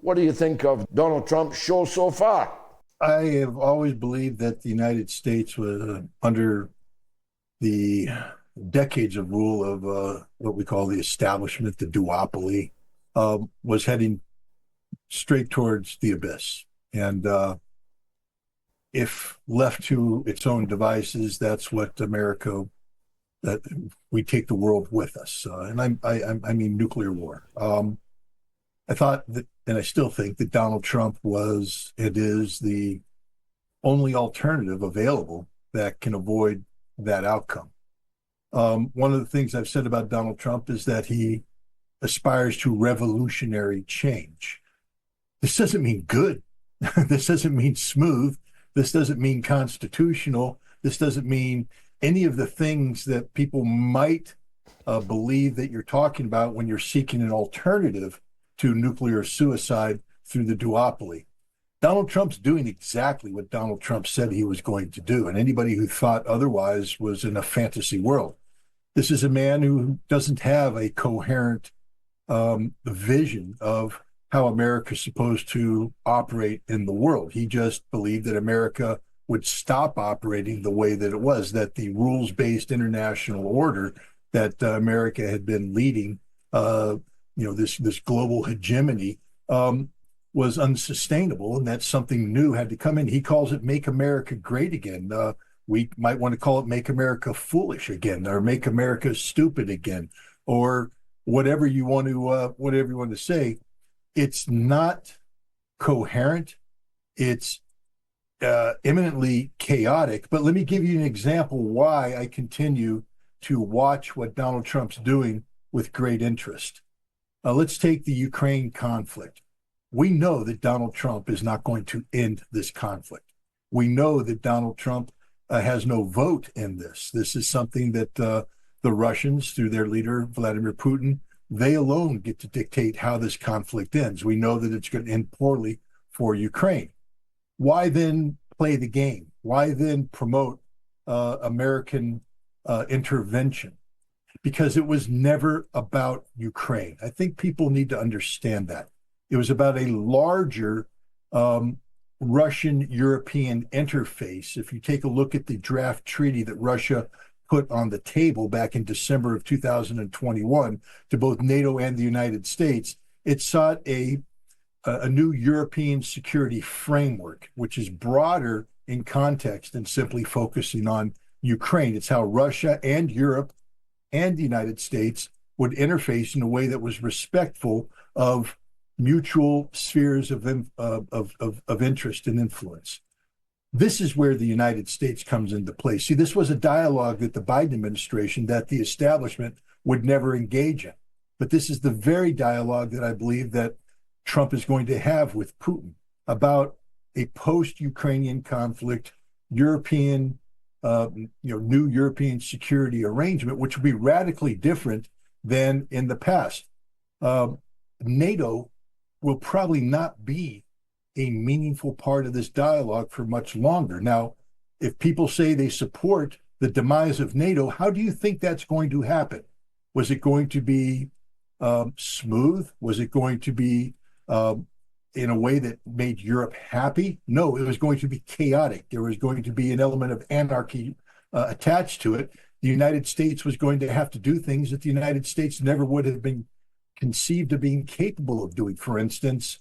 What do you think of Donald Trump's show so far? I have always believed that the United States was under the decades of rule of what we call the establishment, the duopoly, was heading straight towards the abyss. And if left to its own devices, that's what America, that we take the world with us. I mean nuclear war. I thought that, and I still think that Donald Trump it is the only alternative available that can avoid that outcome. One of the things I've said about Donald Trump is that he aspires to revolutionary change. This doesn't mean good. This doesn't mean smooth. This doesn't mean constitutional. This doesn't mean any of the things that people might believe that you're talking about when you're seeking an alternative to nuclear suicide through the duopoly. Donald Trump's doing exactly what Donald Trump said he was going to do, and anybody who thought otherwise was in a fantasy world. This is a man who doesn't have a coherent vision of how America is supposed to operate in the world. He just believed that America would stop operating the way that it was, that the rules-based international order that America had been leading, this global hegemony, was unsustainable, and that something new had to come in. He calls it "Make America Great Again." We might want to call it "Make America Foolish Again," or "Make America Stupid Again," or whatever you want to say. It's not coherent. It's eminently chaotic. But let me give you an example why I continue to watch what Donald Trump's doing with great interest. Let's take the Ukraine conflict. We know that Donald Trump is not going to end this conflict. We know that Donald Trump has no vote in this. This is something that the Russians, through their leader, Vladimir Putin, they alone get to dictate how this conflict ends. We know that it's going to end poorly for Ukraine. Why then play the game? Why then promote American intervention? Because it was never about Ukraine. I think people need to understand that. It was about a larger Russian-European interface. If you take a look at the draft treaty that Russia put on the table back in December of 2021 to both NATO and the United States, it sought a new European security framework, which is broader in context than simply focusing on Ukraine. It's how Russia and Europe and the United States would interface in a way that was respectful of mutual spheres of interest and influence. This is where the United States comes into play. See, this was a dialogue that the Biden administration, that the establishment would never engage in. But this is the very dialogue that I believe that Trump is going to have with Putin about a post-Ukrainian conflict European, new European security arrangement, which would be radically different than in the past. NATO will probably not be a meaningful part of this dialogue for much longer. Now, if people say they support the demise of NATO, how do you think that's going to happen? Was it going to be smooth? Was it going to be in a way that made Europe happy? No, it was going to be chaotic. There was going to be an element of anarchy attached to it. The United States was going to have to do things that the United States never would have been conceived of being capable of doing. For instance,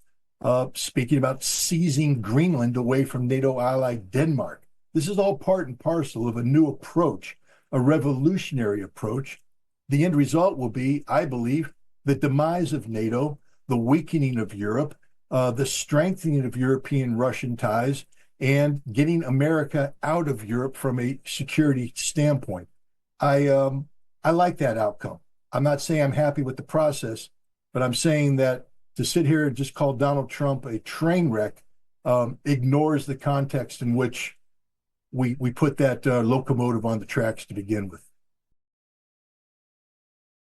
speaking about seizing Greenland away from NATO ally Denmark. This is all part and parcel of a new approach, a revolutionary approach. The end result will be, I believe, the demise of NATO, the weakening of Europe, the strengthening of European-Russian ties, and getting America out of Europe from a security standpoint. I like that outcome. I'm not saying I'm happy with the process, but I'm saying that to sit here and just call Donald Trump a train wreck ignores the context in which we put that locomotive on the tracks to begin with.